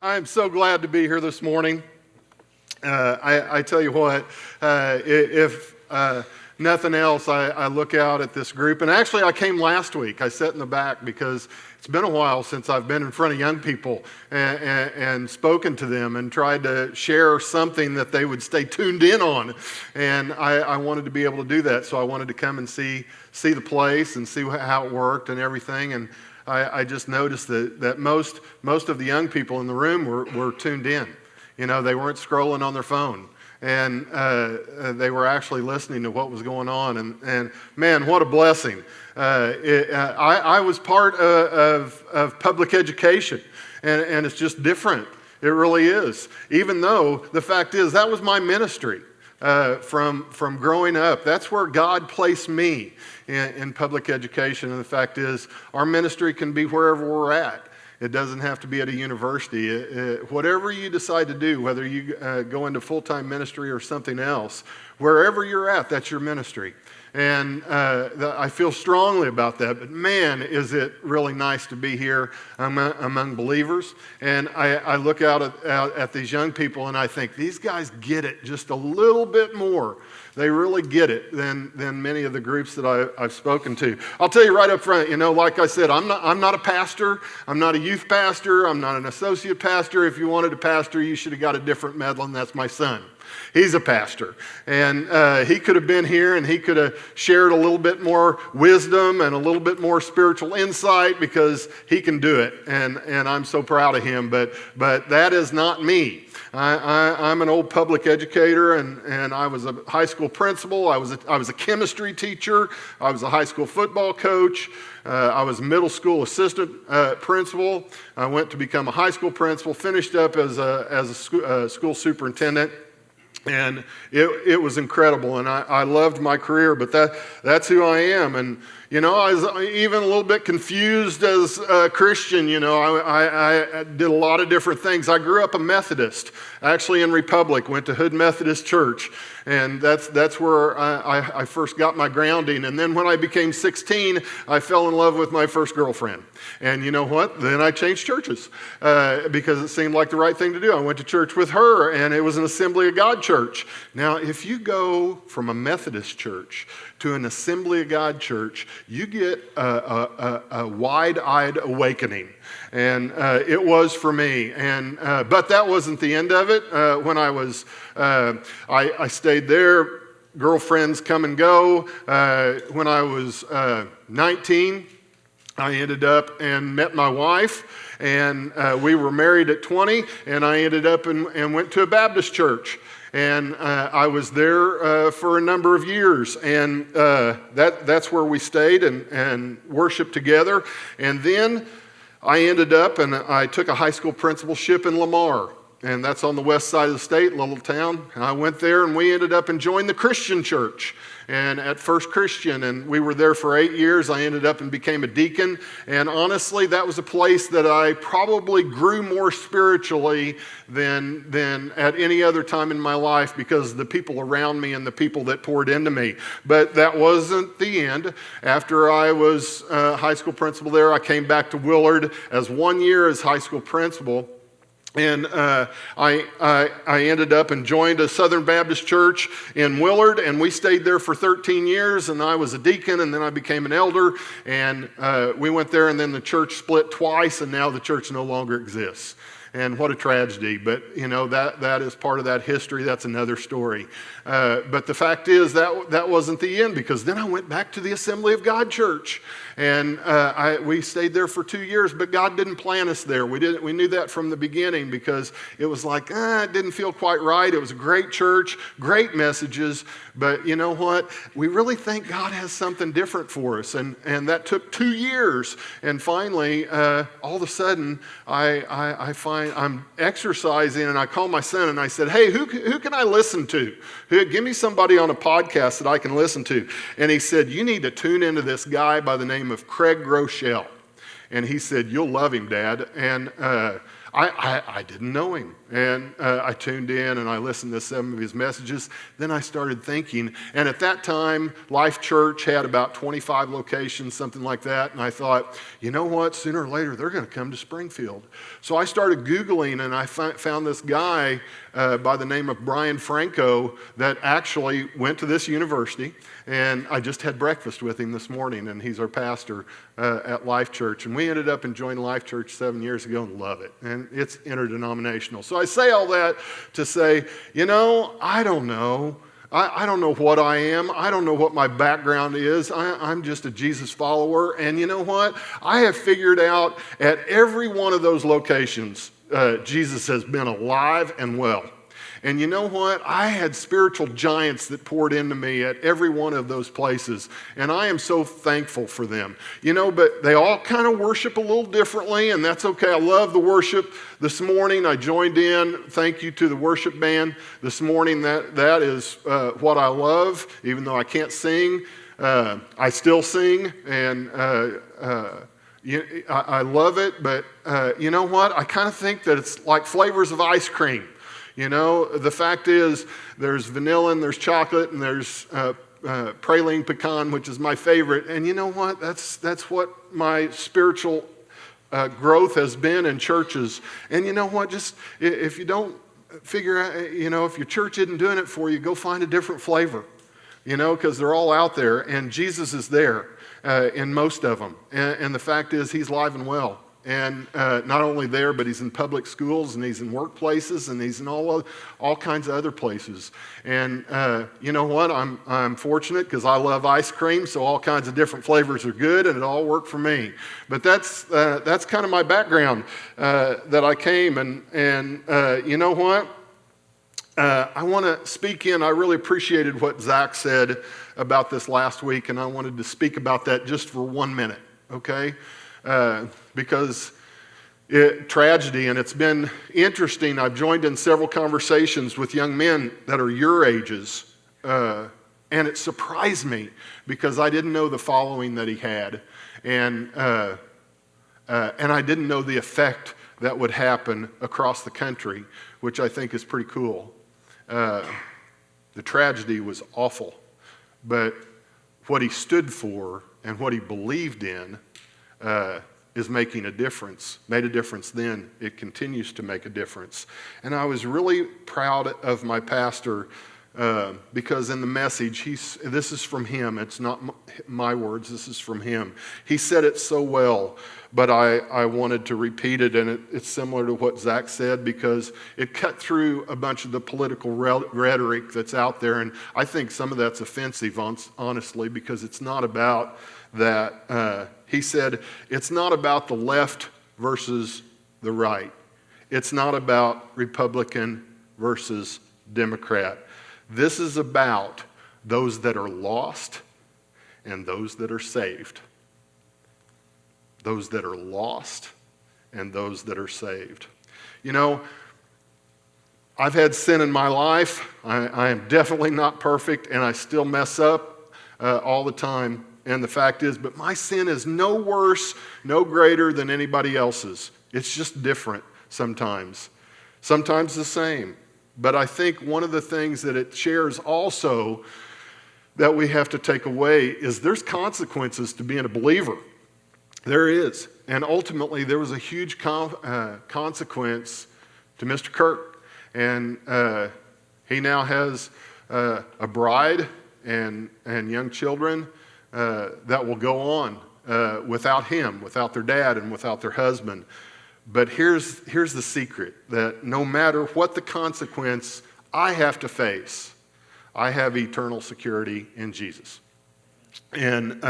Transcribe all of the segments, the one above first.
I'm so glad to be here this morning. I tell you what, if nothing else, I look out at this group. And actually, I came last week. I sat in the back because it's been a while since I've been in front of young people and spoken to them and tried to share something that they would stay tuned in on. And I wanted to be able to do that. So I wanted to come and see the place and see how it worked and everything. And I just noticed that most of the young people in the room were tuned in. You know, they weren't scrolling on their phone, and they were actually listening to what was going on. And man, what a blessing! I was part of public education, and it's just different. It really is. Even though the fact is that was my ministry from growing up. That's where God placed me in public education. And the fact is, our ministry can be wherever we're at. It doesn't have to be at a university. Whatever you decide to do, whether you go into full-time ministry or something else, wherever you're at, that's your ministry. And I feel strongly about that. But man, is it really nice to be here among believers. And I look out at these young people and I think, these guys get it just a little bit more. They really get it than many of the groups that I've spoken to. I'll tell you right up front, you know, like I said, I'm not a pastor. I'm not a youth pastor. I'm not an associate pastor. If you wanted a pastor, you should have got a different Medlin. That's my son. He's a pastor, and he could have been here and he could have shared a little bit more wisdom and a little bit more spiritual insight because he can do it, and I'm so proud of him, but that is not me. I'm an old public educator, and I was a high school principal. I was a chemistry teacher. I was a high school football coach. I was a middle school assistant principal. I went to become a high school principal, finished up as a school superintendent. And it was incredible, and I loved my career, but that's who I am. And, you know, I was even a little bit confused as a Christian. You know, I did a lot of different things. I grew up a Methodist, actually in Republic, went to Hood Methodist Church, and that's where I first got my grounding. And then when I became 16, I fell in love with my first girlfriend. And you know what? Then I changed churches because it seemed like the right thing to do. I went to church with her, and it was an Assembly of God church. Now, if you go from a Methodist church to an Assembly of God church, you get a wide-eyed awakening. And it was for me. And but that wasn't the end of it. When I stayed there, girlfriends come and go. When I was 19, I ended up and met my wife, and we were married at 20, and I ended up and went to a Baptist church. And I was there for a number of years, and that's where we stayed and worshiped together. And then I ended up and I took a high school principalship in Lamar, and that's on the west side of the state, little town. And I went there, and we ended up and joined the Christian church, and at First Christian, and we were there for 8 years. I ended up and became a deacon, and honestly, that was a place that I probably grew more spiritually than at any other time in my life because of the people around me and the people that poured into me. But that wasn't the end. After I was high school principal there, I came back to Willard as 1 year as high school principal. And I ended up and joined a Southern Baptist church in Willard, and we stayed there for 13 years, and I was a deacon, and then I became an elder, and we went there, and then the church split twice, and now the church no longer exists. And what a tragedy, but you know, that is part of that history. That's another story. But the fact is that wasn't the end, because then I went back to the Assembly of God church, and we stayed there for 2 years, but God didn't plant us there. We knew that from the beginning, because it was like, it didn't feel quite right. It was a great church, great messages, but you know what? We really think God has something different for us, and that took 2 years, and finally, all of a sudden, I find I'm exercising, and I call my son, and I said, hey, who can I listen to? Give me somebody on a podcast that I can listen to. And he said, you need to tune into this guy by the name of Craig Groeschel. And he said, you'll love him, Dad. And I didn't know him. And I tuned in and I listened to some of his messages. Then I started thinking, and at that time, Life Church had about 25 locations, something like that. And I thought, you know what, sooner or later, they're going to come to Springfield. So I started Googling and I found this guy by the name of Brian Franco that actually went to this university. And I just had breakfast with him this morning, and he's our pastor at Life Church. And we ended up enjoying Life Church 7 years ago and love it. And it's interdenominational. So I say all that to say, you know, I don't know. I don't know what I am. I don't know what my background is. I'm just a Jesus follower. And you know what? I have figured out at every one of those locations, Jesus has been alive and well. And you know what? I had spiritual giants that poured into me at every one of those places. And I am so thankful for them. You know, but they all kind of worship a little differently, and that's okay. I love the worship. This morning I joined in. Thank you to the worship band. This morning that is what I love. Even though I can't sing, I still sing. And I love it. But you know what? I kind of think that it's like flavors of ice cream. You know, the fact is there's vanilla and there's chocolate and there's praline pecan, which is my favorite. And you know what? That's what my spiritual growth has been in churches. And you know what? Just if you don't figure out, you know, if your church isn't doing it for you, go find a different flavor, you know, because they're all out there. And Jesus is there in most of them. And the fact is he's alive and well. And not only there, but he's in public schools, and he's in workplaces, and he's in all kinds of other places. And you know what? I'm fortunate because I love ice cream, so all kinds of different flavors are good, and it all worked for me. But that's kind of my background that I came, and you know what? I want to speak in. I really appreciated what Zach said about this last week, and I wanted to speak about that just for 1 minute, okay? Because tragedy, and it's been interesting. I've joined in several conversations with young men that are your ages, and it surprised me because I didn't know the following that he had, and I didn't know the effect that would happen across the country, which I think is pretty cool. The tragedy was awful, but what he stood for and what he believed in is making a difference. Made a difference then. It continues to make a difference. And I was really proud of my pastor because in the message, this is from him. It's not my words. This is from him. He said it so well, but I wanted to repeat it, and it's similar to what Zach said because it cut through a bunch of the political rhetoric that's out there, and I think some of that's offensive, honestly, because it's not about that. He said, it's not about the left versus the right. It's not about Republican versus Democrat. This is about those that are lost and those that are saved. Those that are lost and those that are saved. You know, I've had sin in my life. I am definitely not perfect, and I still mess up all the time. And the fact is, but my sin is no worse, no greater than anybody else's. It's just different sometimes. Sometimes the same. But I think one of the things that it shares also that we have to take away is there's consequences to being a believer. There is. And ultimately, there was a huge consequence to Mr. Kirk. And he now has a bride and young children that will go on without him, without their dad, and without their husband. But here's the secret, that no matter what the consequence I have to face, I have eternal security in Jesus. And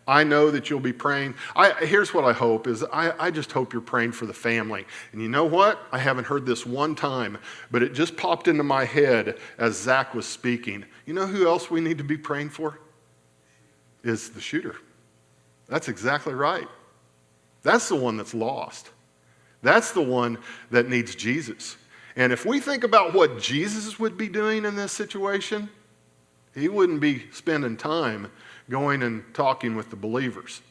I know that you'll be praying. Here's what I hope is I just hope you're praying for the family. And you know what? I haven't heard this one time, but it just popped into my head as Zach was speaking. You know who else we need to be praying for? Is the shooter. That's exactly right. That's the one that's lost. That's the one that needs Jesus. And if we think about what Jesus would be doing in this situation, he wouldn't be spending time going and talking with the believers.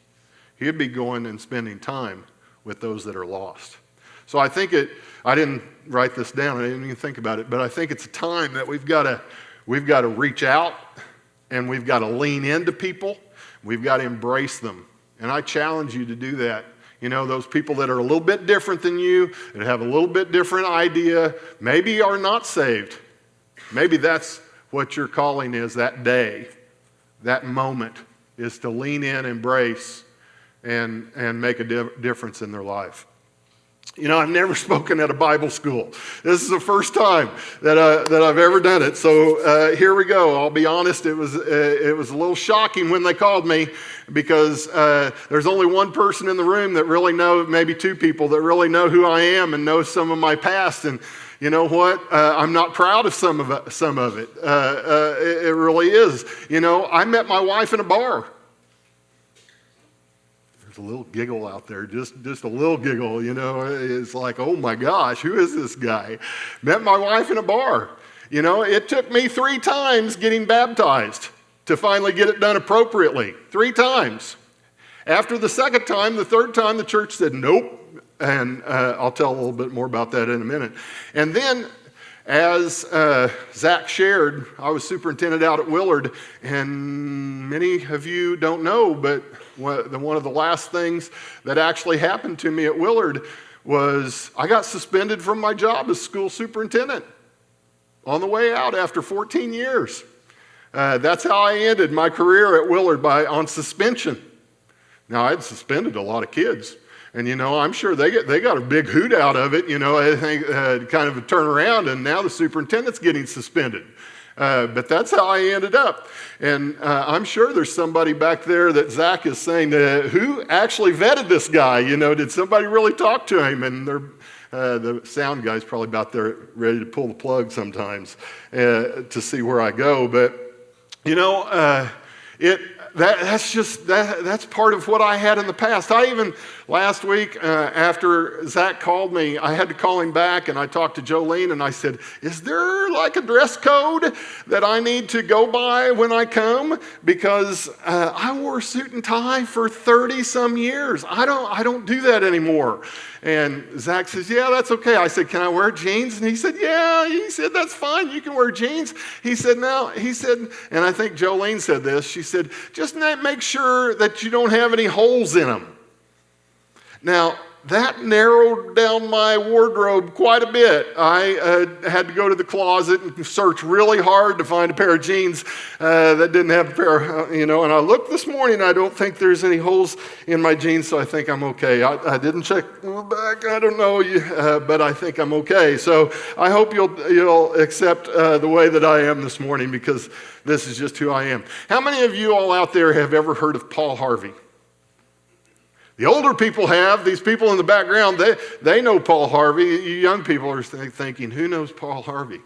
He'd be going and spending time with those that are lost. So I didn't write this down, I didn't even think about it, but I think it's a time that we've got to reach out and we've got to lean into people. We've got to embrace them. And I challenge you to do that. You know, those people that are a little bit different than you, that have a little bit different idea, maybe are not saved. Maybe that's what your calling is that day, that moment, is to lean in, embrace, and make a difference in their life. You know, I've never spoken at a Bible school. This is the first time that I've ever done it. So here we go. I'll be honest, it was a little shocking when they called me, because there's only one person in the room that really knows, maybe two people that really know who I am and know some of my past. And you know what? I'm not proud of some of it. It really is. You know, I met my wife in a bar. There's a little giggle out there, just a little giggle, you know. It's like, oh my gosh, who is this guy? Met my wife in a bar. You know, it took me 3 times getting baptized to finally get it done appropriately. 3 times. After the second time, the third time, the church said nope. And I'll tell a little bit more about that in a minute. And then, as Zach shared, I was superintendent out at Willard, and many of you don't know, but one of the last things that actually happened to me at Willard was I got suspended from my job as school superintendent on the way out after 14 years. That's how I ended my career at Willard, on suspension. Now, I'd suspended a lot of kids. And, you know, I'm sure they got a big hoot out of it, you know, I think kind of a turnaround, and now the superintendent's getting suspended. But that's how I ended up. And I'm sure there's somebody back there that Zach is saying, who actually vetted this guy? You know, did somebody really talk to him? And the sound guy's probably about there ready to pull the plug sometimes to see where I go. But, you know, that's part of what I had in the past. I even, last week, after Zach called me, I had to call him back, and I talked to Jolene, and I said, is there like a dress code that I need to go by when I come? Because I wore a suit and tie for 30-some years. I don't do that anymore. And Zach says, yeah, that's okay. I said, can I wear jeans? And he said, yeah. He said, that's fine. You can wear jeans. He said, no. He said, and I think Jolene said this. She said, just make sure that you don't have any holes in them. Now, that narrowed down my wardrobe quite a bit. I had to go to the closet and search really hard to find a pair of jeans that didn't have a pair, you know. And I looked this morning, I don't think there's any holes in my jeans, so I think I'm okay. I didn't check the back, I don't know, but I think I'm okay. So I hope you'll accept the way that I am this morning, because this is just who I am. How many of you all out there have ever heard of Paul Harvey? The older people have. These people in the background, they know Paul Harvey. You young people are thinking, who knows Paul Harvey?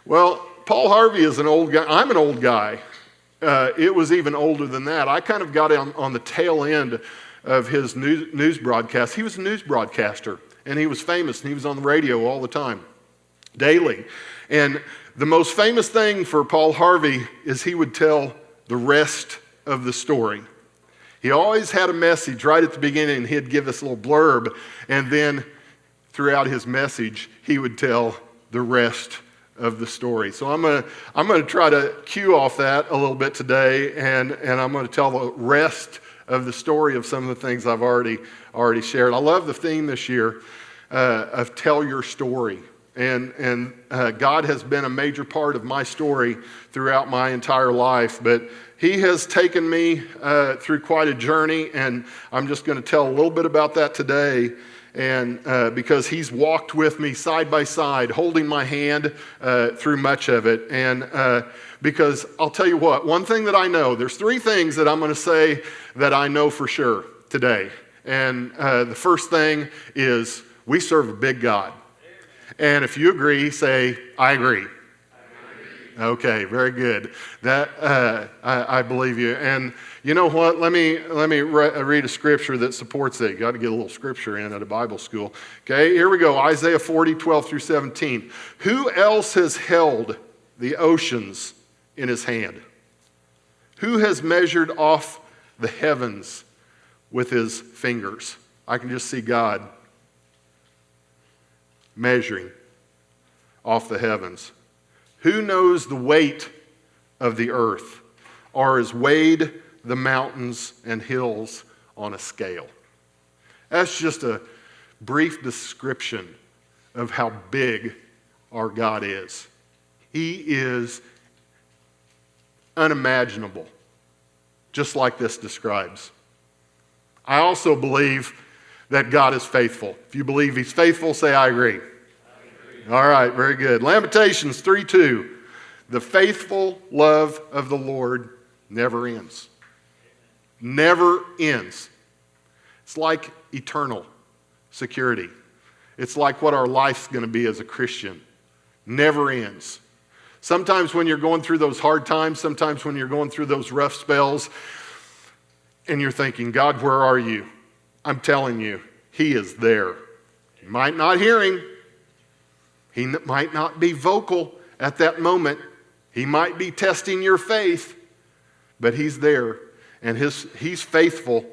Well, Paul Harvey is an old guy. I'm an old guy. It was even older than that. I kind of got on the tail end of his news broadcast. He was a news broadcaster, and he was famous, and he was on the radio all the time, daily. And the most famous thing for Paul Harvey is he would tell the rest of the story. He always had a message right at the beginning. He'd give us a little blurb, and then throughout his message, he would tell the rest of the story. So I'm going to try to cue off that a little bit today, and I'm going to tell the rest of the story of some of the things I've already shared. I love the theme this year of Tell Your Story. And God has been a major part of my story throughout my entire life, but He has taken me through quite a journey, and I'm just going to tell a little bit about that today. And because He's walked with me side by side, holding my hand through much of it. And because I'll tell you what, one thing that I know, there's 3 things that I'm going to say that I know for sure today. And the first thing is we serve a big God. And if you agree, say, I agree. Okay, very good. That I believe you. And you know what? Let me read a scripture that supports it. You got to get a little scripture in at a Bible school. Okay, here we go. Isaiah 40, 12 through 17. Who else has held the oceans in his hand? Who has measured off the heavens with his fingers? I can just see God measuring off the heavens? Who knows the weight of the earth, or has weighed the mountains and hills on a scale? That's just a brief description of how big our God is. He is unimaginable, just like this describes. I also believe that God is faithful. If you believe He's faithful, say, I agree. All right, very good. Lamentations 3:2. The faithful love of the Lord never ends. Never ends. It's like eternal security. It's like what our life's going to be as a Christian. Never ends. Sometimes when you're going through those hard times, sometimes when you're going through those rough spells, and you're thinking, God, where are you? I'm telling you, He is there. You might not hear Him. He might not be vocal at that moment. He might be testing your faith, but He's there, and He's faithful,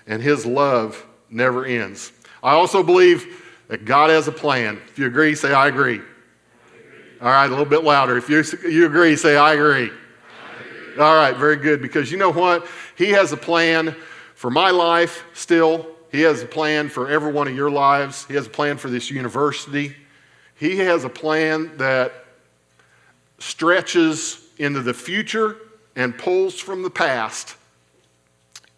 and His love never ends. I also believe that God has a plan. If you agree, say, I agree. All right, a little bit louder. If you agree, say, I agree. All right, very good, because you know what? He has a plan for my life still. He has a plan for every one of your lives. He has a plan for this university. He has a plan that stretches into the future and pulls from the past.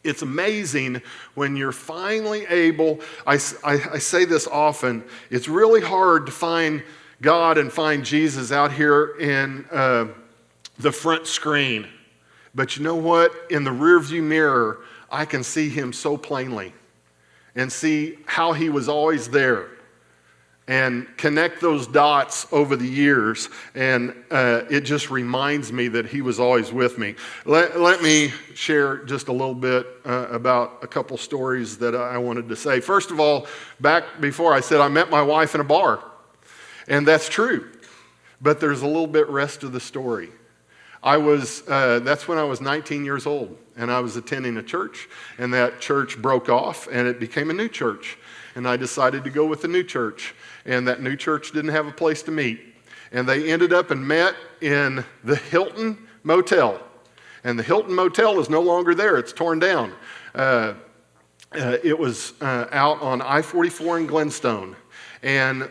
It's amazing when you're finally able, I say this often, it's really hard to find God and find Jesus out here in the front screen. But you know what? In the rearview mirror, I can see Him so plainly and see how He was always there and connect those dots over the years. And it just reminds me that He was always with me. Let me share just a little bit about a couple stories that I wanted to say. First of all, back before I said I met my wife in a bar. And that's true. But there's a little bit rest of the story. That's when I was 19 years old, and I was attending a church, and that church broke off, and it became a new church. And I decided to go with the new church, and that new church didn't have a place to meet. And they ended up and met in the Hilton Motel. And the Hilton Motel is no longer there. It's torn down. It was out on I-44 in Glenstone. And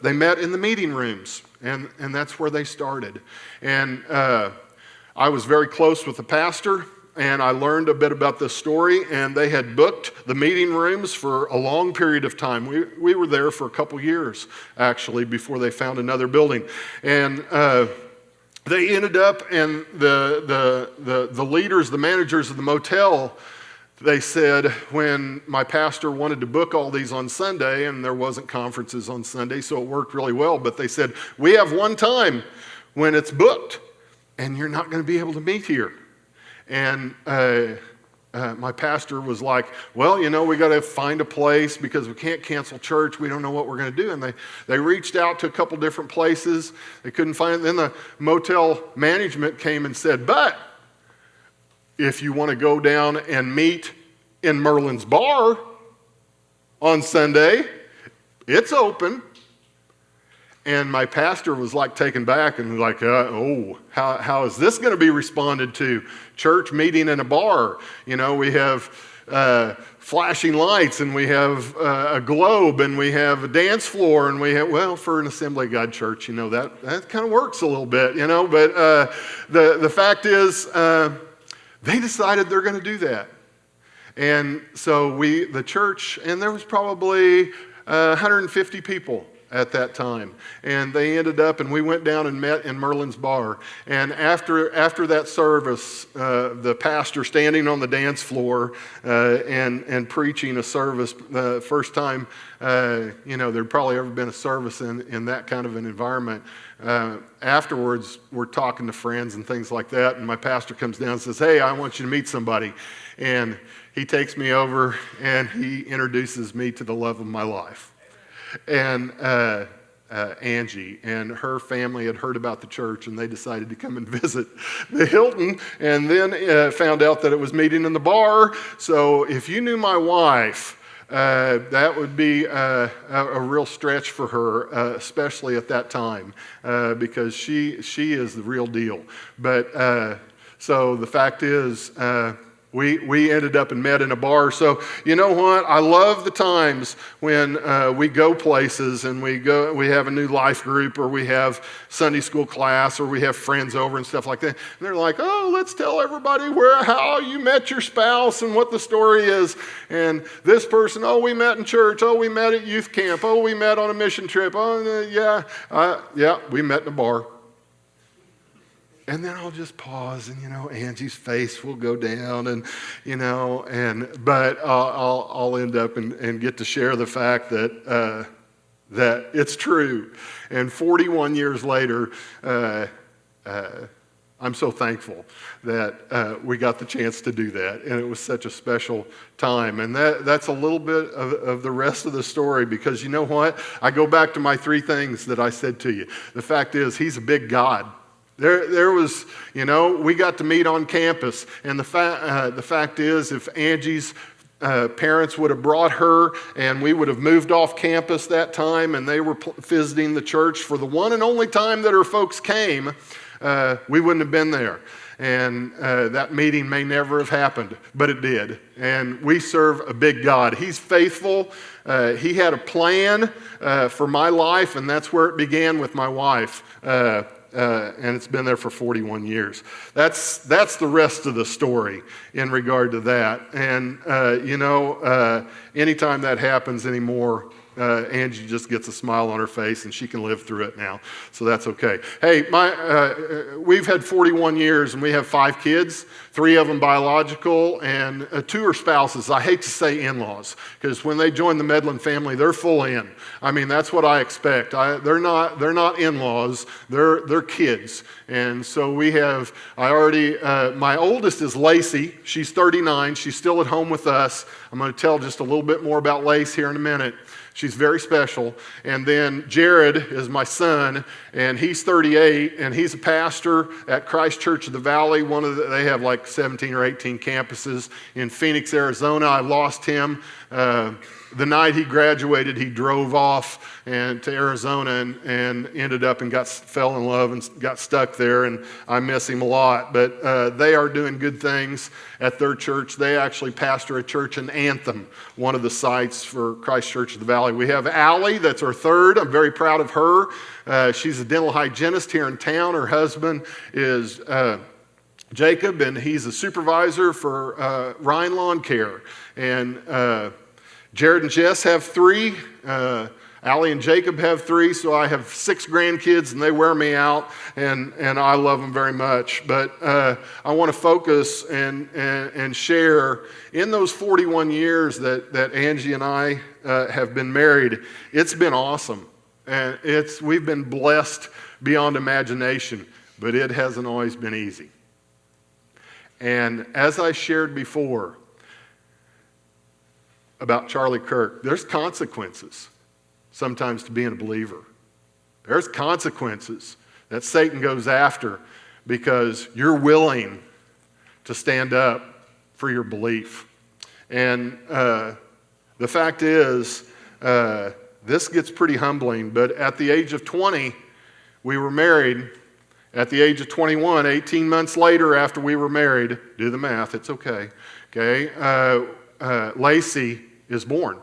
they met in the meeting rooms, and that's where they started. And I was very close with the pastor, and I learned a bit about this story, and they had booked the meeting rooms for a long period of time. We were there for a couple years, actually, before they found another building. And they ended up, and the leaders, the managers of the motel, they said when my pastor wanted to book all these on Sunday, and there wasn't conferences on Sunday, so it worked really well, but they said, we have one time when it's booked, and you're not going to be able to meet here. And my pastor was like, well, we got to find a place because we can't cancel church. We don't know what we're going to do. And they reached out to a couple different places. They couldn't find it. Then the motel management came and said, but if you want to go down and meet in Merlin's bar on Sunday, it's open. And my pastor was like taken back and like, how is this going to be responded to? Church meeting in a bar. We have flashing lights, and we have a globe, and we have a dance floor, and we have, for an Assembly of God church, that kind of works a little bit, But the fact is, they decided they're going to do that. And so the church, and there was probably 150 people at that time. And they ended up, and we went down and met in Merlin's bar. And after that service, the pastor standing on the dance floor and preaching a service, the first time, there'd probably ever been a service in that kind of an environment. Afterwards, we're talking to friends and things like that, and my pastor comes down and says, hey, I want you to meet somebody. And he takes me over, and he introduces me to the love of my life. And Angie and her family had heard about the church, and they decided to come and visit the Hilton, and then found out that it was meeting in the bar. So if you knew my wife, that would be a real stretch for her, especially at that time, because she is the real deal. But so the fact is, we ended up and met in a bar. So you know what? I love the times when we go places and we have a new life group, or we have Sunday school class, or we have friends over and stuff like that. And they're like, oh, let's tell everybody how you met your spouse and what the story is. And this person, oh, we met in church. Oh, we met at youth camp. Oh, we met on a mission trip. Oh, yeah, we met in a bar. And then I'll just pause, and Angie's face will go down, but I'll end up and get to share the fact that it's true. And 41 years later, I'm so thankful that we got the chance to do that, and it was such a special time. And that's a little bit of the rest of the story, because you know what? I go back to my 3 things that I said to you. The fact is, he's a big God. There was, we got to meet on campus, and the fact is, if Angie's parents would have brought her, and we would have moved off campus that time, and they were visiting the church for the one and only time that her folks came, we wouldn't have been there. And that meeting may never have happened, but it did. And we serve a big God. He's faithful. He had a plan for my life, and that's where it began with my wife. And it's been there for 41 years. That's the rest of the story in regard to that. And, anytime that happens anymore, Angie just gets a smile on her face, and she can live through it now. So that's okay. Hey, we've had 41 years, and we have 5 kids, 3 of them biological, and 2 are spouses. I hate to say in-laws, because when they join the Medlin family, they're full in. I mean, that's what I expect. They're not in-laws. They're kids. And so we have. My oldest is Lacey. She's 39. She's still at home with us. I'm going to tell just a little bit more about Lace here in a minute. She's very special. And then Jared is my son, and he's 38, and he's a pastor at Christ Church of the Valley. They have like 17 or 18 campuses in Phoenix, Arizona. I lost him. The night he graduated, he drove off to Arizona and ended up and fell in love and got stuck there, and I miss him a lot. But they are doing good things at their church. They actually pastor a church in Anthem, one of the sites for Christ Church of the Valley. We have Allie, that's our 3rd. I'm very proud of her. She's a dental hygienist here in town. Her husband is Jacob, and he's a supervisor for Ryan Lawn Care. And Jared and Jess have 3. Allie and Jacob have 3, so I have 6 grandkids, and they wear me out, and I love them very much. But I want to focus and share in those 41 years that Angie and I have been married. It's been awesome, and we've been blessed beyond imagination, but it hasn't always been easy. And as I shared before about Charlie Kirk, there's consequences sometimes to being a believer. There's consequences that Satan goes after because you're willing to stand up for your belief. And the fact is, this gets pretty humbling, but at the age of 20, we were married. At the age of 21, 18 months later after we were married, do the math, it's okay, Lacey is born.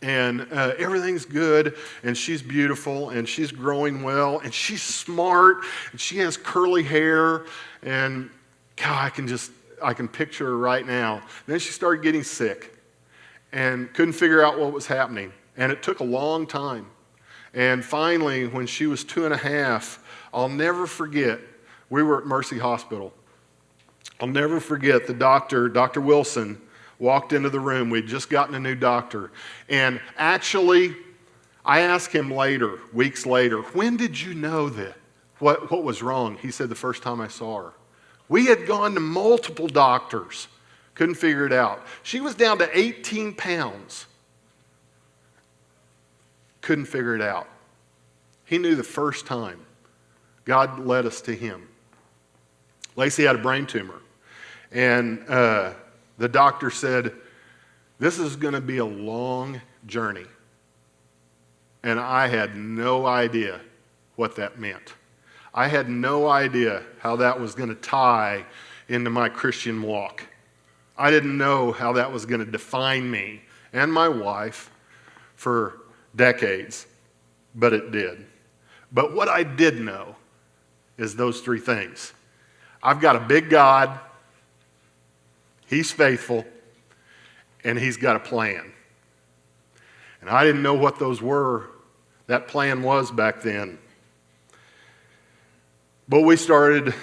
And everything's good, and she's beautiful, and she's growing well, and she's smart, and she has curly hair, and God, I can picture her right now. Then she started getting sick, and couldn't figure out what was happening, and it took a long time. And finally, when she was 2.5, I'll never forget, we were at Mercy Hospital. I'll never forget the doctor, Dr. Wilson, walked into the room. We'd just gotten a new doctor. And actually, I asked him later, weeks later, when did you know that? What was wrong? He said, the first time I saw her. We had gone to multiple doctors, couldn't figure it out. She was down to 18 pounds. Couldn't figure it out. He knew the first time. God led us to him. Lacey had a brain tumor. And the doctor said, This is going to be a long journey. And I had no idea what that meant. I had no idea how that was going to tie into my Christian walk. I didn't know how that was going to define me and my wife for decades, but it did. But what I did know is those three things. I've got a big God, He's faithful, and He's got a plan. And I didn't know what those were, that plan was back then. But we started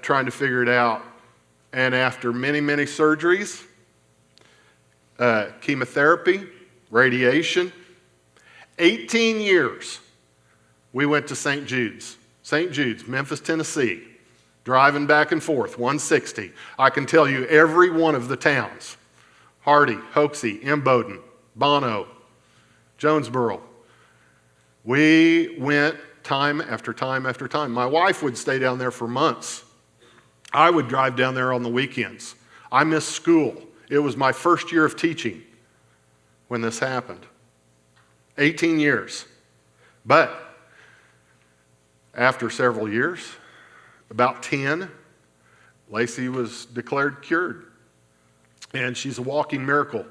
trying to figure it out. And after many, many surgeries, chemotherapy, radiation, 18 years, we went to St. Jude's, Memphis, Tennessee, driving back and forth, 160. I can tell you every one of the towns, Hardy, Hoxie, Imboden, Bono, Jonesboro. We went time after time after time. My wife would stay down there for months. I would drive down there on the weekends. I missed school. It was my first year of teaching when this happened. 18 years. But after several years, about 10, Lacey was declared cured. And she's a walking miracle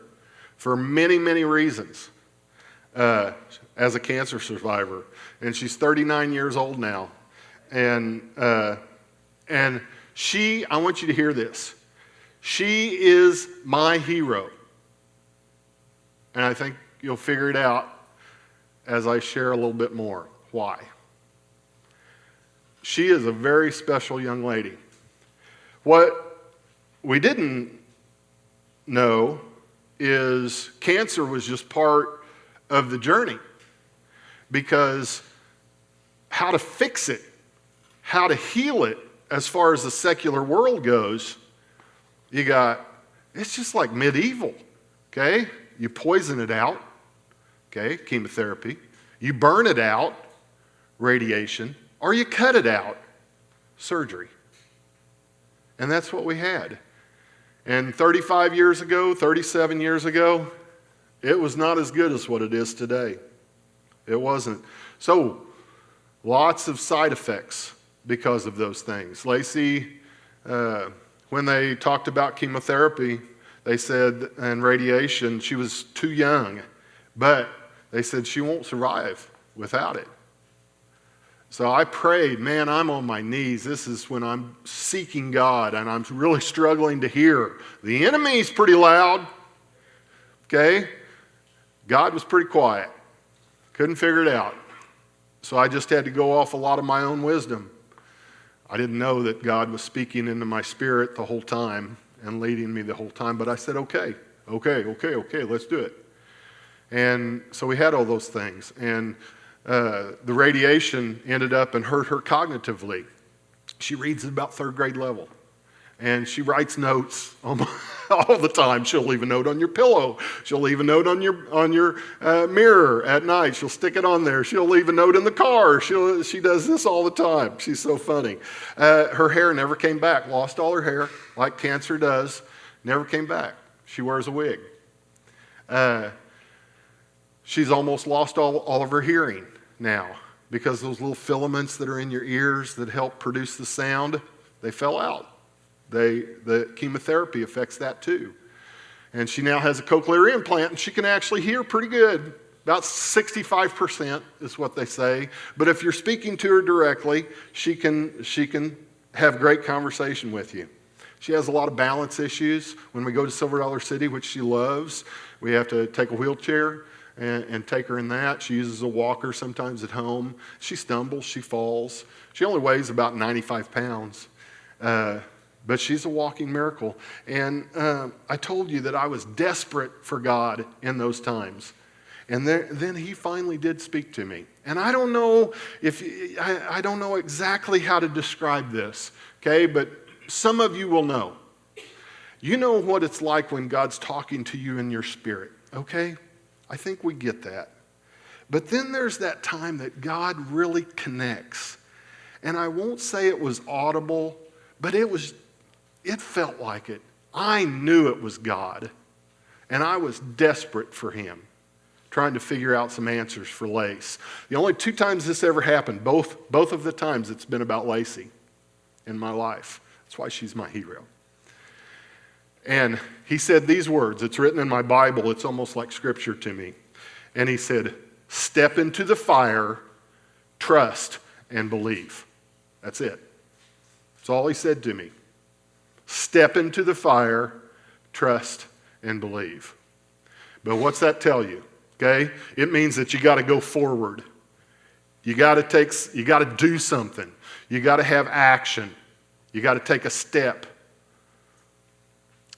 for many, many reasons as a cancer survivor. And she's 39 years old now. And she, I want you to hear this, she is my hero. And I think you'll figure it out as I share a little bit more. Why? She is a very special young lady. What we didn't know is cancer was just part of the journey, because how to fix it, how to heal it as far as the secular world goes, it's just like medieval, okay? You poison it out, okay, chemotherapy. You burn it out, radiation, or you cut it out, surgery. And that's what we had. And 35 years ago, 37 years ago, it was not as good as what it is today. It wasn't. So, lots of side effects because of those things. Lacey, when they talked about chemotherapy, they said, and radiation, she was too young, but they said she won't survive without it. So I prayed, man, I'm on my knees. This is when I'm seeking God, and I'm really struggling to hear. The enemy's pretty loud, okay? God was pretty quiet. Couldn't figure it out. So I just had to go off a lot of my own wisdom. I didn't know that God was speaking into my spirit the whole time and leading me the whole time, but I said, okay, let's do it. And so we had all those things. And the radiation ended up and hurt her cognitively. She reads at about third grade level. And she writes notes all the time. She'll leave a note on your pillow. She'll leave a note on your mirror at night. She'll stick it on there. She'll leave a note in the car. She does this all the time. She's so funny. Her hair never came back. Lost all her hair, like cancer does. Never came back. She wears a wig. She's almost lost all of her hearing now, because those little filaments that are in your ears that help produce the sound, they fell out. The chemotherapy affects that too. And she now has a cochlear implant, and she can actually hear pretty good. About 65% is what they say. But if you're speaking to her directly, she can have great conversation with you. She has a lot of balance issues. When we go to Silver Dollar City, which she loves, we have to take a wheelchair and take her in that. She uses a walker sometimes at home. She stumbles, she falls. She only weighs about 95 pounds. But she's a walking miracle. And I told you that I was desperate for God in those times. And then He finally did speak to me. And I don't know I don't know exactly how to describe this, okay? But some of you will know. You know what it's like when God's talking to you in your spirit, okay? I think we get that. But then there's that time that God really connects. And I won't say it was audible, but it felt like it. I knew it was God. And I was desperate for him, trying to figure out some answers for Lace. The only 2 times this ever happened, both of the times it's been about Lacey in my life. That's why she's my hero. And he said these words. It's written in my Bible. It's almost like scripture to me. And he said, step into the fire, trust, and believe. That's it. That's all he said to me. Step into the fire, trust, and believe. But what's that tell you? Okay? It means that you got to go forward. You got to do something. You got to have action. You got to take a step.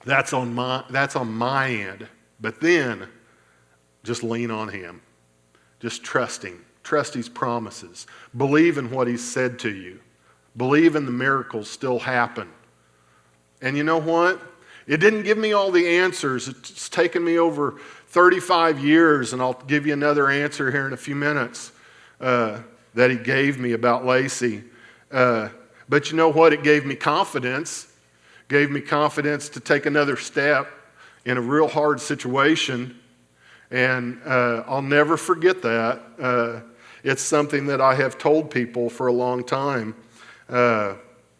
That's on my end. But then just lean on him. Just trust him. Trust his promises. Believe in what he's said to you. Believe in the miracles still happen. And you know what? It didn't give me all the answers. It's taken me over 35 years, and I'll give you another answer here in a few minutes that he gave me about Lacey. But you know what? It gave me confidence. Gave me confidence to take another step in a real hard situation. And I'll never forget that. It's something that I have told people for a long time.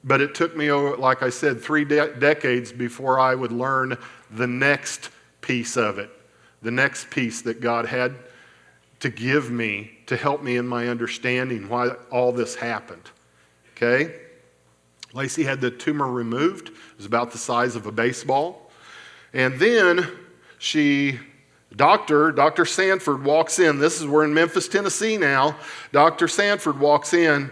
But it took me, like I said, 3 decades before I would learn the next piece of it. The next piece that God had to give me to help me in my understanding why all this happened. Okay? Lacey had the tumor removed. It was about the size of a baseball. And then Dr. Sanford walks in. We're in Memphis, Tennessee now. Dr. Sanford walks in,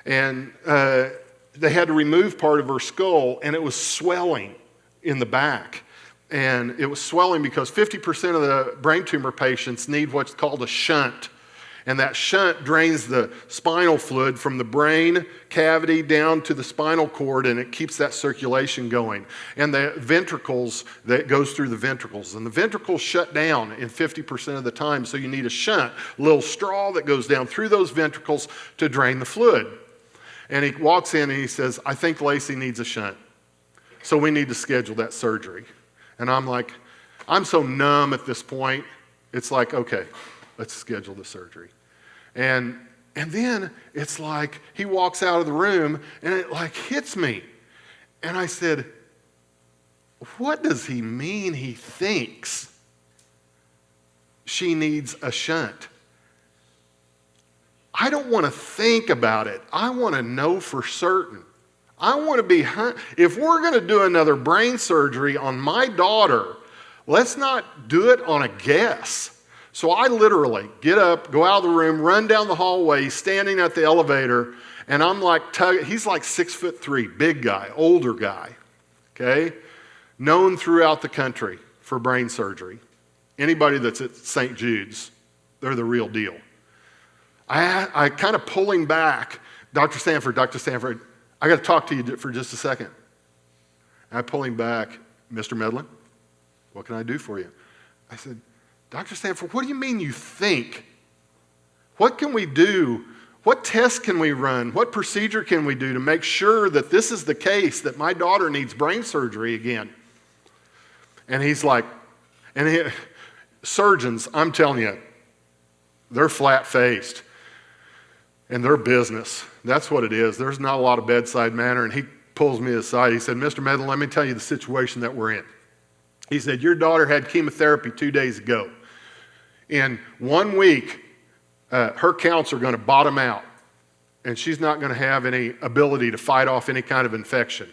and they had to remove part of her skull, and it was swelling in the back. And it was swelling because 50% of the brain tumor patients need what's called a shunt. And that shunt drains the spinal fluid from the brain cavity down to the spinal cord, and it keeps that circulation going. And the ventricles, that goes through the ventricles. And the ventricles shut down in 50% of the time, so you need a shunt, a little straw that goes down through those ventricles to drain the fluid. And he walks in and he says, I think Lacey needs a shunt. So we need to schedule that surgery. And I'm like, I'm so numb at this point. It's like, okay, let's schedule the surgery. And then it's like he walks out of the room and it like hits me. And I said, what does he mean he thinks she needs a shunt? I don't want to think about it. I want to know for certain. I want to be, if we're going to do another brain surgery on my daughter, let's not do it on a guess. So I literally get up, go out of the room, run down the hallway, he's standing at the elevator, and I'm like, he's like 6'3", big guy, older guy, okay? Known throughout the country for brain surgery. Anybody that's at St. Jude's, they're the real deal. I kind of pull him back. Dr. Sanford, I got to talk to you for just a second. And I pull him back. Mr. Medlin, what can I do for you? I said, Dr. Sanford, what do you mean you think? What can we do? What tests can we run? What procedure can we do to make sure that this is the case, that my daughter needs brain surgery again? And he's like, surgeons, I'm telling you, they're flat-faced. And their business. That's what it is. There's not a lot of bedside manner. And he pulls me aside. He said, Mr. Medlin, let me tell you the situation that we're in. He said, your daughter had chemotherapy 2 days ago. In 1 week, her counts are going to bottom out. And she's not going to have any ability to fight off any kind of infection.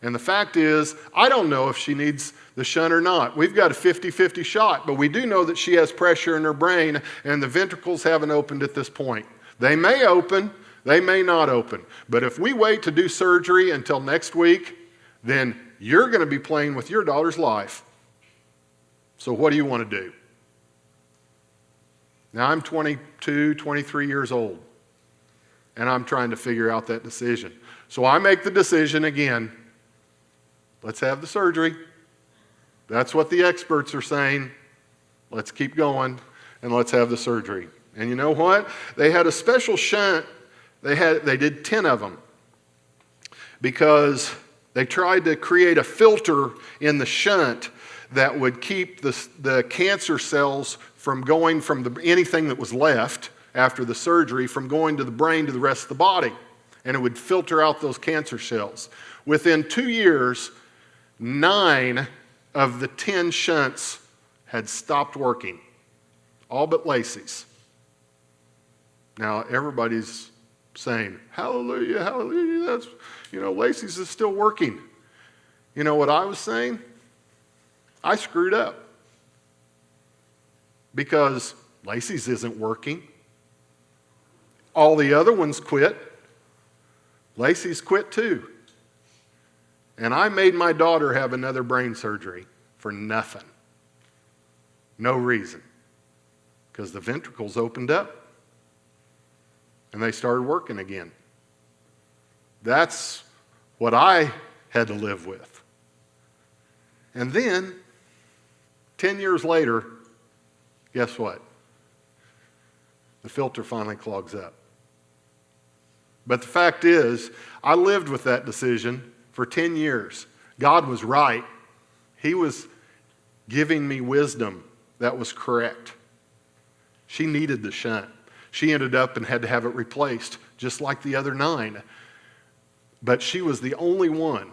And the fact is, I don't know if she needs the shunt or not. We've got a 50-50 shot. But we do know that she has pressure in her brain. And the ventricles haven't opened at this point. They may open, they may not open. But if we wait to do surgery until next week, then you're going to be playing with your daughter's life. So what do you want to do? Now I'm 22, 23 years old, and I'm trying to figure out that decision. So I make the decision again, let's have the surgery. That's what the experts are saying. Let's keep going, and let's have the surgery. And you know what? They had a special shunt. They did 10 of them because they tried to create a filter in the shunt that would keep the cancer cells from going from anything that was left after the surgery from going to the brain to the rest of the body. And it would filter out those cancer cells. Within 2 years, 9 of the 10 shunts had stopped working, all but Lacey's. Now, everybody's saying, hallelujah, hallelujah, that's, Lacey's is still working. You know what I was saying? I screwed up. Because Lacey's isn't working. All the other ones quit. Lacey's quit too. And I made my daughter have another brain surgery for nothing. No reason. Because the ventricles opened up and they started working again. That's what I had to live with. And then, 10 years later, guess what? The filter finally clogs up. But the fact is, I lived with that decision for 10 years. God was right. He was giving me wisdom that was correct. She needed the shunt. She ended up and had to have it replaced, just like the other 9. But she was the only one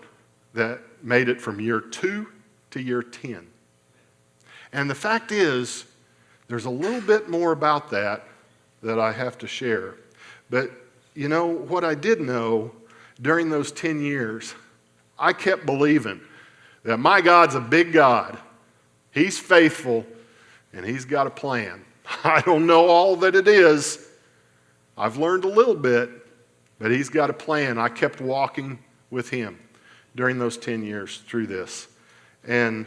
that made it from year 2 to year 10. And the fact is, there's a little bit more about that I have to share. But what I did know during those 10 years, I kept believing that my God's a big God. He's faithful, and He's got a plan. I don't know all that it is. I've learned a little bit, but He's got a plan. I kept walking with Him during those 10 years through this. And,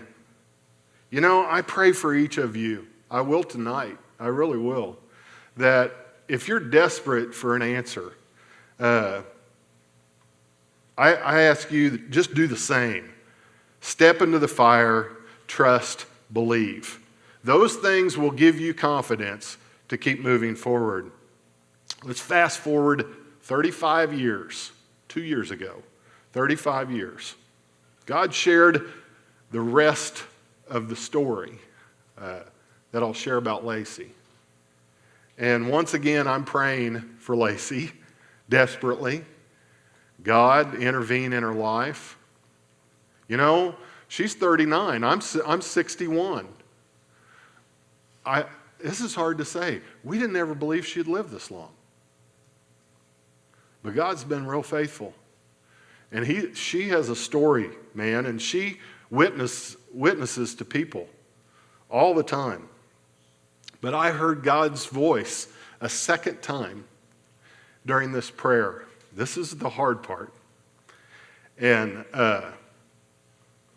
I pray for each of you. I will tonight. I really will. That if you're desperate for an answer, I ask you, just do the same. Step into the fire, trust, believe. Those things will give you confidence to keep moving forward. Let's fast forward 35 years, 2 years ago, 35 years. God shared the rest of the story that I'll share about Lacey. And once again, I'm praying for Lacey desperately. God, intervene in her life. She's 39. I'm 61. This is hard to say. We didn't ever believe she'd live this long. But God's been real faithful. And she has a story, man, and she witnesses to people all the time. But I heard God's voice a second time during this prayer. This is the hard part. And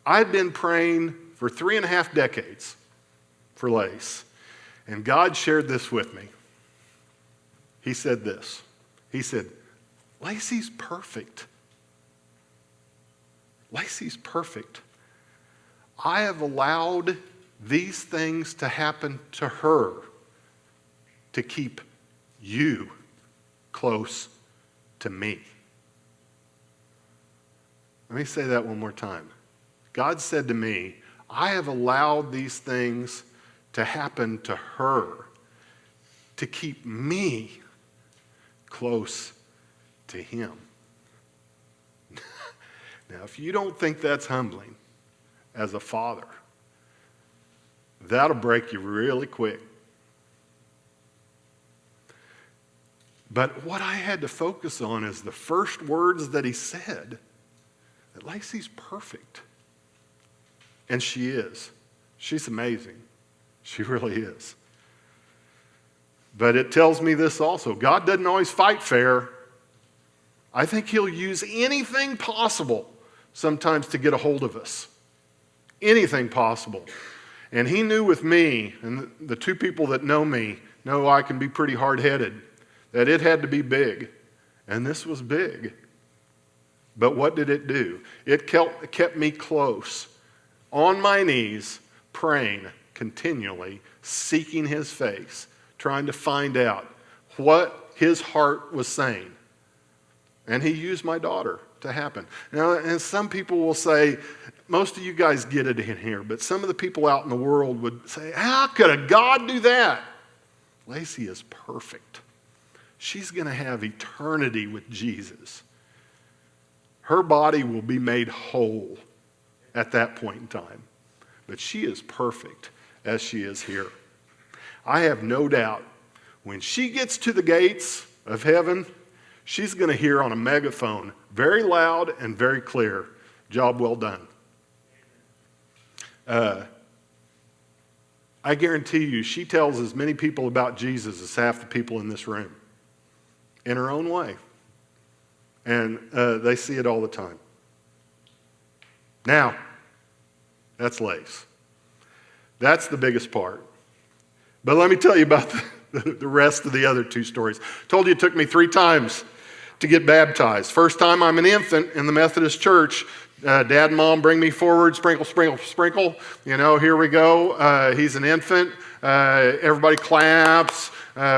I'd been praying for 3.5 decades for Lace. And God shared this with me. He said this. He said, Lacey's perfect. Lacey's perfect. I have allowed these things to happen to her to keep you close to me. Let me say that one more time. God said to me, I have allowed these things to happen to her to keep me close to Him. Now, if you don't think that's humbling as a father, that'll break you really quick. But what I had to focus on is the first words that he said, that Lacey's perfect. And she is. She's amazing. She really is. But it tells me this also. God doesn't always fight fair. I think He'll use anything possible sometimes to get a hold of us. Anything possible. And He knew with me, and the 2 people that know me know I can be pretty hard-headed, that it had to be big. And this was big. But what did it do? It kept me close, on my knees, praying continually, seeking His face, trying to find out what His heart was saying. And He used my daughter to happen. Now, and some people will say, most of you guys get it in here, but some of the people out in the world would say, how could a God do that? Lacey is perfect. She's going to have eternity with Jesus. Her body will be made whole at that point in time. But she is perfect as she is here. I have no doubt when she gets to the gates of heaven, she's going to hear on a megaphone, very loud and very clear, job well done. I guarantee you, she tells as many people about Jesus as half the people in this room, in her own way. And they see it all the time. Now, that's Lace. That's the biggest part. But let me tell you about the rest of the other two stories. Told you it took me 3 times to get baptized. First time I'm an infant in the Methodist church. Dad and Mom bring me forward, sprinkle, sprinkle, sprinkle. You know, here we go. He's an infant. Everybody claps.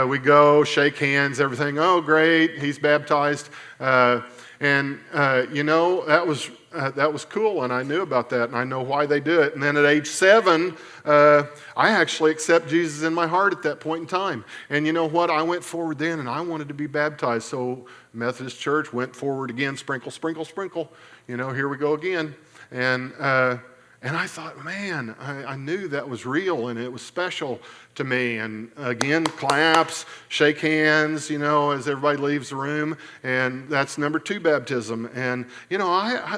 We go, shake hands, everything. Oh, great, he's baptized. You know, that was cool, and I knew about that, and I know why they do it. And then at age 7, I actually accept Jesus in my heart at that point in time. And you know what? I went forward then, and I wanted to be baptized. So Methodist Church went forward again, sprinkle, sprinkle, sprinkle. You know, here we go again. And I thought, man, I knew that was real and it was special to me. And again, claps, shake hands, you know, as everybody leaves the room. And that's number 2 baptism. And, you know,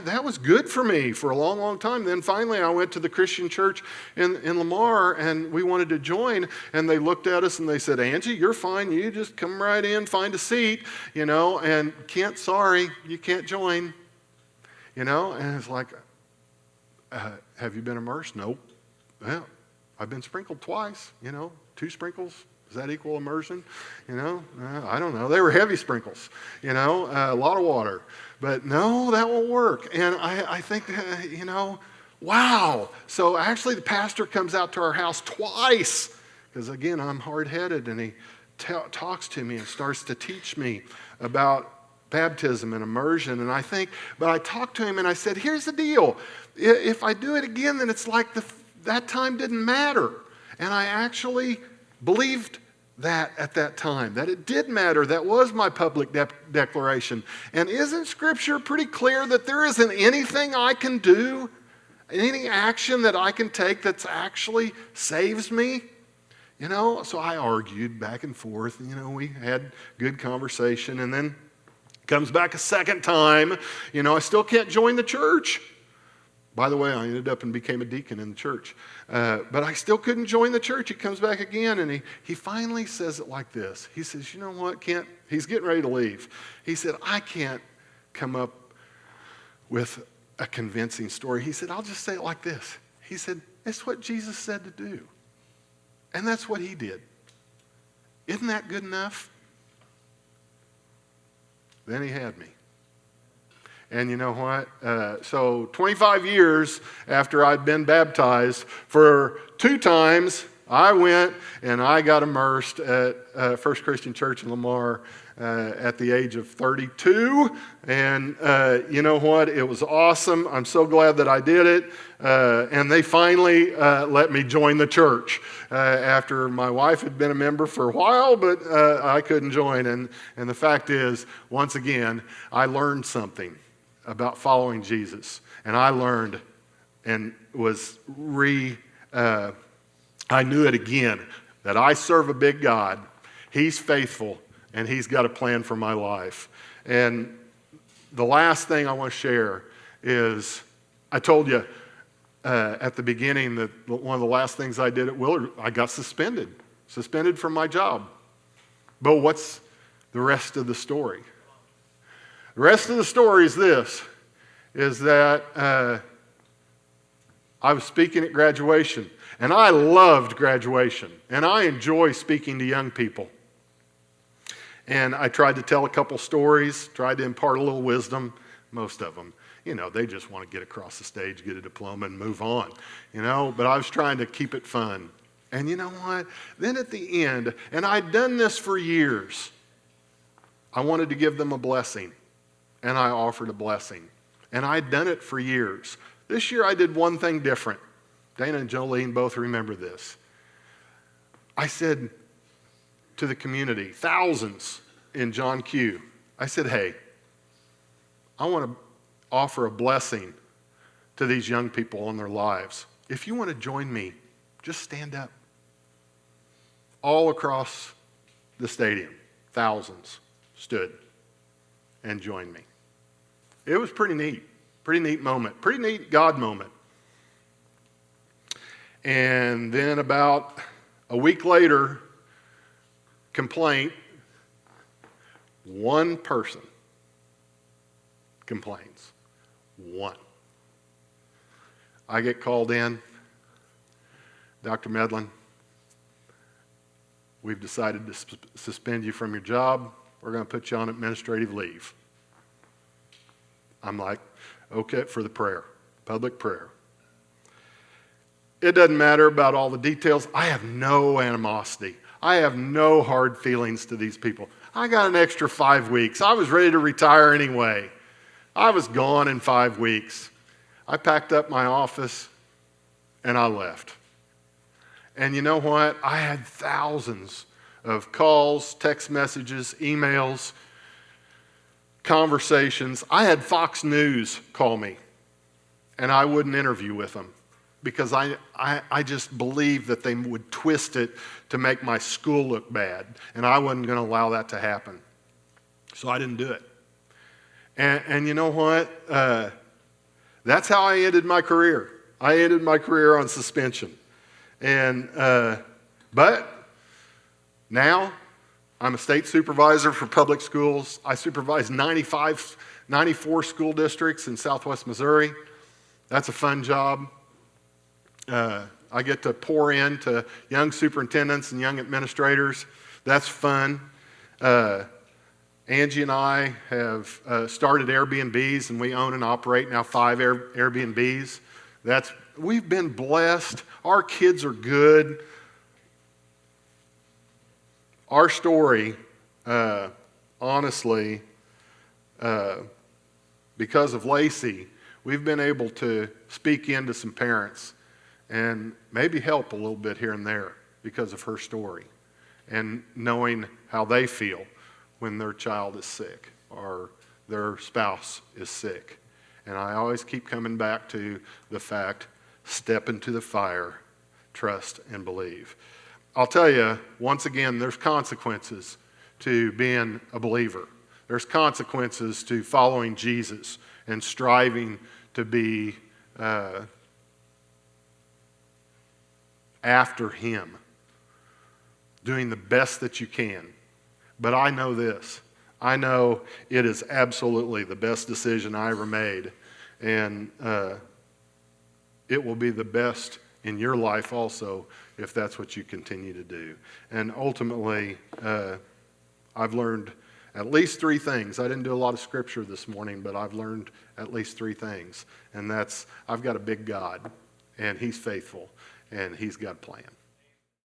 that was good for me for a long, long time. Then finally I went to the Christian church in Lamar and we wanted to join. And they looked at us and they said, Angie, you're fine. You just come right in, find a seat, you know, and Kent, sorry, you can't join, you know. And it's like, have you been immersed? Nope. Well, I've been sprinkled twice, you know, 2 sprinkles. Does that equal immersion? You know, I don't know. They were heavy sprinkles, you know, a lot of water. But no, that won't work. And I think, you know, wow. So actually the pastor comes out to our house twice because, again, I'm hard-headed, and he talks to me and starts to teach me about baptism and immersion. And but I talked to him and I said, here's the deal. If I do it again, then it's like that time didn't matter. And I actually believed that at that time, that it did matter. That was my public declaration. And isn't Scripture pretty clear that there isn't anything I can do, any action that I can take that actually saves me? You know, so I argued back and forth. You know, we had good conversation, and then comes back a second time. You know, I still can't join the church. By the way, I ended up and became a deacon in the church. But I still couldn't join the church. He comes back again, and he finally says it like this. He says, you know what, Kent? He's getting ready to leave. He said, I can't come up with a convincing story. He said, I'll just say it like this. He said, it's what Jesus said to do. And that's what he did. Isn't that good enough? Then he had me. And you know what? So 25 years after I'd been baptized, for 2 times, I went and I got immersed at First Christian Church in Lamar at the age of 32. And you know what? It was awesome. I'm so glad that I did it. And they finally let me join the church after my wife had been a member for a while, but I couldn't join. And the fact is, once again, I learned something about following Jesus. And I learned and I knew it again, that I serve a big God. He's faithful, and He's got a plan for my life. And the last thing I want to share is, I told you at the beginning that one of the last things I did at Willard, I got suspended from my job. But what's the rest of the story? The rest of the story is this, is that I was speaking at graduation, and I loved graduation, and I enjoy speaking to young people. And I tried to tell a couple stories, tried to impart a little wisdom. Most of them, you know, they just want to get across the stage, get a diploma, and move on, you know, but I was trying to keep it fun. And you know what? Then at the end, and I'd done this for years, I wanted to give them a blessing. And I offered a blessing. And I'd done it for years. This year I did one thing different. Dana and Jolene both remember this. I said to the community, thousands in John Q, I said, hey, I want to offer a blessing to these young people in their lives. If you want to join me, just stand up. All across the stadium, thousands stood and joined me. It was pretty neat moment, pretty neat God moment. And then about a week later, complaint, one person complains. One. I get called in. Dr. Medlin, we've decided to suspend you from your job. We're going to put you on administrative leave. I'm like, okay, for the prayer, public prayer. It doesn't matter about all the details. I have no animosity. I have no hard feelings to these people. I got an extra 5 weeks. I was ready to retire anyway. I was gone in 5 weeks. I packed up my office and I left. And you know what? I had thousands of calls, text messages, emails, conversations. I had Fox News call me, and I wouldn't interview with them because I just believed that they would twist it to make my school look bad, and I wasn't going to allow that to happen. So I didn't do it. And you know what? That's how I ended my career. I ended my career on suspension. And but now I'm a state supervisor for public schools. I supervise 94 school districts in southwest Missouri. That's a fun job. I get to pour into young superintendents and young administrators. That's fun. Angie and I have started Airbnbs, and we own and operate now 5 Airbnbs. We've been blessed. Our kids are good. Our story, honestly, because of Lacey, we've been able to speak into some parents and maybe help a little bit here and there because of her story and knowing how they feel when their child is sick or their spouse is sick. And I always keep coming back to the fact, step into the fire, trust and believe. I'll tell you, once again, there's consequences to being a believer. There's consequences to following Jesus and striving to be after him, doing the best that you can. But I know this. I know it is absolutely the best decision I ever made. And it will be the best in your life also if that's what you continue to do. And ultimately, I've learned at least 3 things. I didn't do a lot of scripture this morning, but I've learned at least 3 things. And that's, I've got a big God, and he's faithful, and he's got a plan.